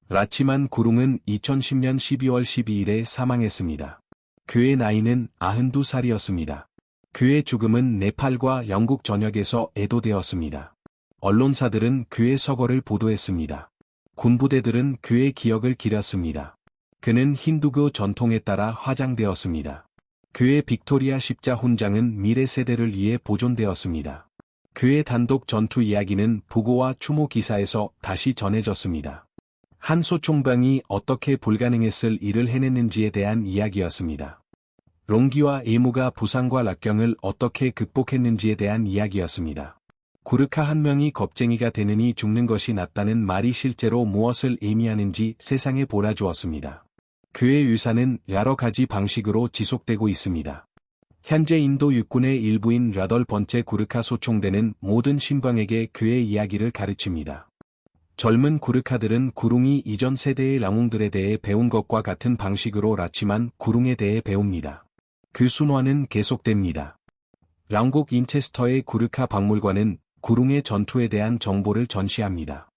라치만 구룽은 2010년 12월 12일에 사망했습니다. 그의 나이는 92살이었습니다. 그의 죽음은 네팔과 영국 전역에서 애도되었습니다. 언론사들은 그의 서거를 보도했습니다. 군부대들은 그의 기억을 기렸습니다. 그는 힌두교 전통에 따라 화장되었습니다. 그의 빅토리아 십자 훈장은 미래 세대를 위해 보존되었습니다. 그의 단독 전투 이야기는 부고와 추모 기사에서 다시 전해졌습니다. 한 소총병이 어떻게 불가능했을 일을 해냈는지에 대한 이야기였습니다. 롱기와 에무가 부상과 낙경을 어떻게 극복했는지에 대한 이야기였습니다. 구르카 한 명이 겁쟁이가 되느니 죽는 것이 낫다는 말이 실제로 무엇을 의미하는지 세상에 보여주었습니다. 그의 유산은 여러 가지 방식으로 지속되고 있습니다. 현재 인도 육군의 일부인 8번째 구르카 소총대는 모든 신병에게 그의 이야기를 가르칩니다. 젊은 구르카들은 구룽이 이전 세대의 영웅들에 대해 배운 것과 같은 방식으로 라치만 구룽에 대해 배웁니다. 그 순환은 계속됩니다. 영국 인체스터의 구르카 박물관은 구룽의 전투에 대한 정보를 전시합니다.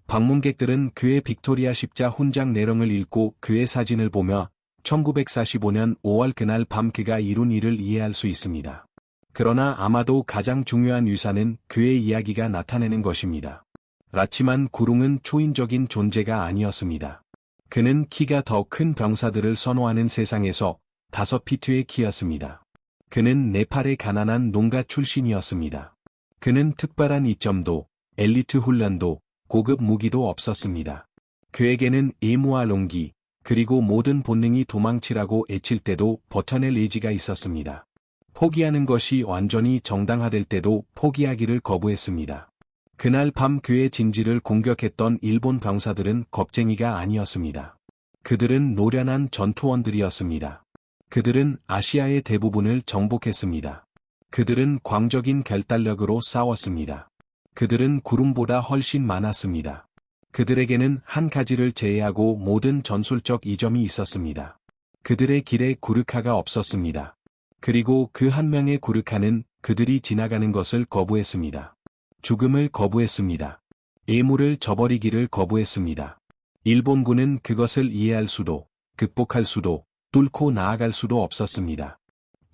방문객들은 그의 빅토리아 십자 훈장 내용을 읽고 그의 사진을 보며 1945년 5월 그날 밤 그가 이룬 일을 이해할 수 있습니다. 그러나 아마도 가장 중요한 유산은 그의 이야기가 나타내는 것입니다. 라치만 구룽은 초인적인 존재가 아니었습니다. 그는 키가 더 큰 병사들을 선호하는 세상에서 5피트의 키였습니다. 그는 네팔의 가난한 농가 출신이었습니다. 그는 특별한 이점도, 엘리트 훈련도, 고급 무기도 없었습니다. 그에게는 에무와 롱기, 그리고 모든 본능이 도망치라고 애칠 때도 버텨낼 의지가 있었습니다. 포기하는 것이 완전히 정당화될 때도 포기하기를 거부했습니다. 그날 밤 그의 진지를 공격했던 일본 병사들은 겁쟁이가 아니었습니다. 그들은 노련한 전투원들이었습니다. 그들은 아시아의 대부분을 정복했습니다. 그들은 광적인 결단력으로 싸웠습니다. 그들은 구름보다 훨씬 많았습니다. 그들에게는 한 가지를 제외하고 모든 전술적 이점이 있었습니다. 그들의 길에 구르카가 없었습니다. 그리고 그 한 명의 구르카는 그들이 지나가는 것을 거부했습니다. 죽음을 거부했습니다. 예물을 저버리기를 거부했습니다. 일본군은 그것을 이해할 수도, 극복할 수도, 뚫고 나아갈 수도 없었습니다.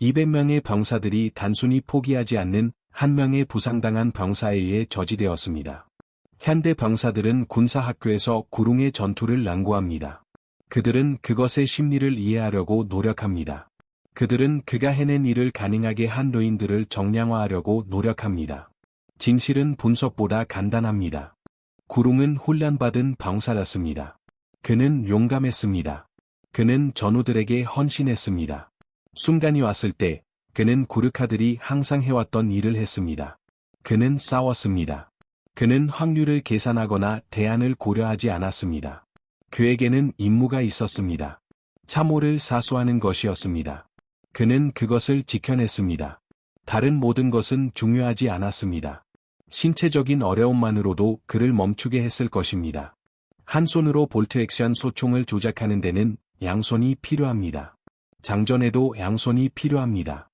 200명의 병사들이 단순히 포기하지 않는 한 명의 부상당한 병사에 의해 저지되었습니다. 현대 병사들은 군사학교에서 구룽의 전투를 연구합니다. 그들은 그것의 심리를 이해하려고 노력합니다. 그들은 그가 해낸 일을 가능하게 한 요인들을 정량화하려고 노력합니다. 진실은 분석보다 간단합니다. 구룽은 훈련받은 병사였습니다. 그는 용감했습니다. 그는 전우들에게 헌신했습니다. 순간이 왔을 때 그는 고르카들이 항상 해왔던 일을 했습니다. 그는 싸웠습니다. 그는 확률을 계산하거나 대안을 고려하지 않았습니다. 그에게는 임무가 있었습니다. 참호를 사수하는 것이었습니다. 그는 그것을 지켜냈습니다. 다른 모든 것은 중요하지 않았습니다. 신체적인 어려움만으로도 그를 멈추게 했을 것입니다. 한 손으로 볼트 액션 소총을 조작하는 데는 양손이 필요합니다. 장전에도 양손이 필요합니다.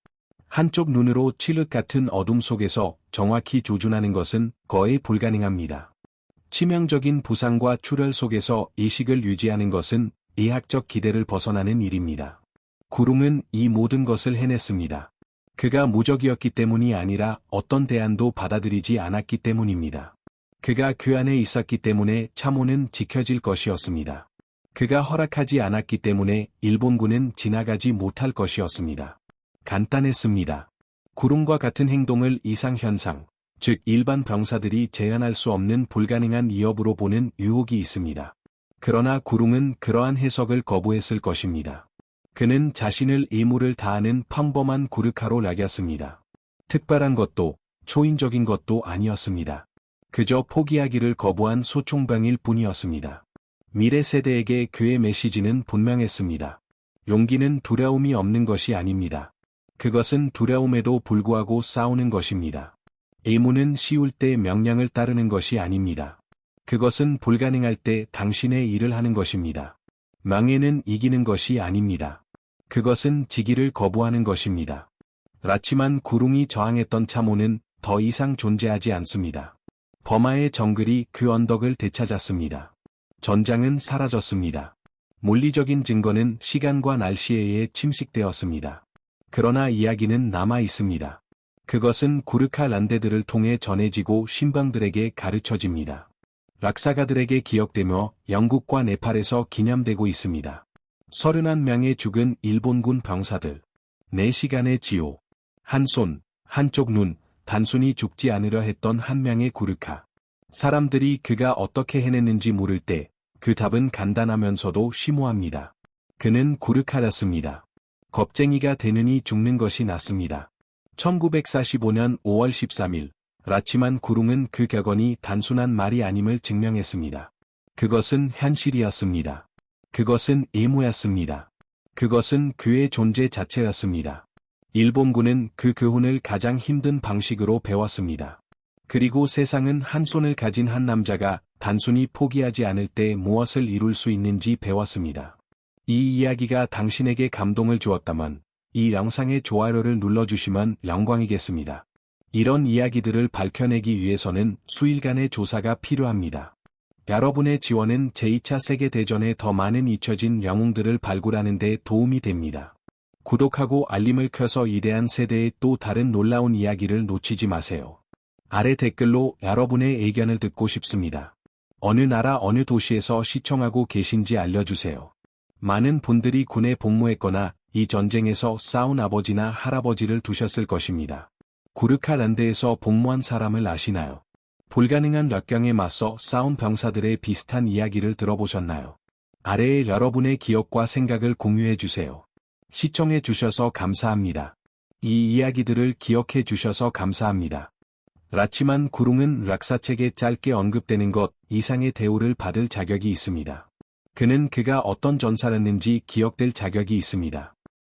한쪽 눈으로 칠흑 같은 어둠 속에서 정확히 조준하는 것은 거의 불가능합니다. 치명적인 부상과 출혈 속에서 의식을 유지하는 것은 의학적 기대를 벗어나는 일입니다. 구룽은 이 모든 것을 해냈습니다. 그가 무적이었기 때문이 아니라 어떤 대안도 받아들이지 않았기 때문입니다. 그가 그 안에 있었기 때문에 참호는 지켜질 것이었습니다. 그가 허락하지 않았기 때문에 일본군은 지나가지 못할 것이었습니다. 간단했습니다. 구름과 같은 행동을 이상현상, 즉 일반 병사들이 제한할 수 없는 불가능한 위협으로 보는 유혹이 있습니다. 그러나 구름은 그러한 해석을 거부했을 것입니다. 그는 자신을 의무를 다하는 평범한 고르카로 여겼습니다. 특별한 것도 초인적인 것도 아니었습니다. 그저 포기하기를 거부한 소총병일 뿐이었습니다. 미래 세대에게 그의 메시지는 분명했습니다. 용기는 두려움이 없는 것이 아닙니다. 그것은 두려움에도 불구하고 싸우는 것입니다. 의무는 쉬울 때 명령을 따르는 것이 아닙니다. 그것은 불가능할 때 당신의 일을 하는 것입니다. 망해는 이기는 것이 아닙니다. 그것은 지기를 거부하는 것입니다. 라치만 구룽이 저항했던 참호는 더 이상 존재하지 않습니다. 버마의 정글이 그 언덕을 되찾았습니다. 전장은 사라졌습니다. 물리적인 증거는 시간과 날씨에 의해 침식되었습니다. 그러나 이야기는 남아 있습니다. 그것은 고르카 란데들을 통해 전해지고 신방들에게 가르쳐집니다. 락사가들에게 기억되며 영국과 네팔에서 기념되고 있습니다. 31명의 죽은 일본군 병사들. 4시간의 지옥. 한 손, 한쪽 눈, 단순히 죽지 않으려 했던 한 명의 고르카. 사람들이 그가 어떻게 해냈는지 물을 때 그 답은 간단하면서도 심오합니다. 그는 고르카였습니다. 겁쟁이가 되느니 죽는 것이 낫습니다. 1945년 5월 13일, 라치만 구룽은 그 격언이 단순한 말이 아님을 증명했습니다. 그것은 현실이었습니다. 그것은 의무였습니다. 그것은 그의 존재 자체였습니다. 일본군은 그 교훈을 가장 힘든 방식으로 배웠습니다. 그리고 세상은 한 손을 가진 한 남자가 단순히 포기하지 않을 때 무엇을 이룰 수 있는지 배웠습니다. 이 이야기가 당신에게 감동을 주었다면 이 영상의 좋아요를 눌러주시면 영광이겠습니다. 이런 이야기들을 밝혀내기 위해서는 수일간의 조사가 필요합니다. 여러분의 지원은 제2차 세계대전에 더 많은 잊혀진 영웅들을 발굴하는 데 도움이 됩니다. 구독하고 알림을 켜서 위대한 세대의 또 다른 놀라운 이야기를 놓치지 마세요. 아래 댓글로 여러분의 의견을 듣고 싶습니다. 어느 나라 어느 도시에서 시청하고 계신지 알려주세요. 많은 분들이 군에 복무했거나 이 전쟁에서 싸운 아버지나 할아버지를 두셨을 것입니다. 고르카 란데에서 복무한 사람을 아시나요? 불가능한 역경에 맞서 싸운 병사들의 비슷한 이야기를 들어보셨나요? 아래에 여러분의 기억과 생각을 공유해 주세요. 시청해 주셔서 감사합니다. 이 이야기들을 기억해 주셔서 감사합니다. 라치만 구룽은 락사책에 짧게 언급되는 것 이상의 대우를 받을 자격이 있습니다. 그는 그가 어떤 전사였는지 기억될 자격이 있습니다.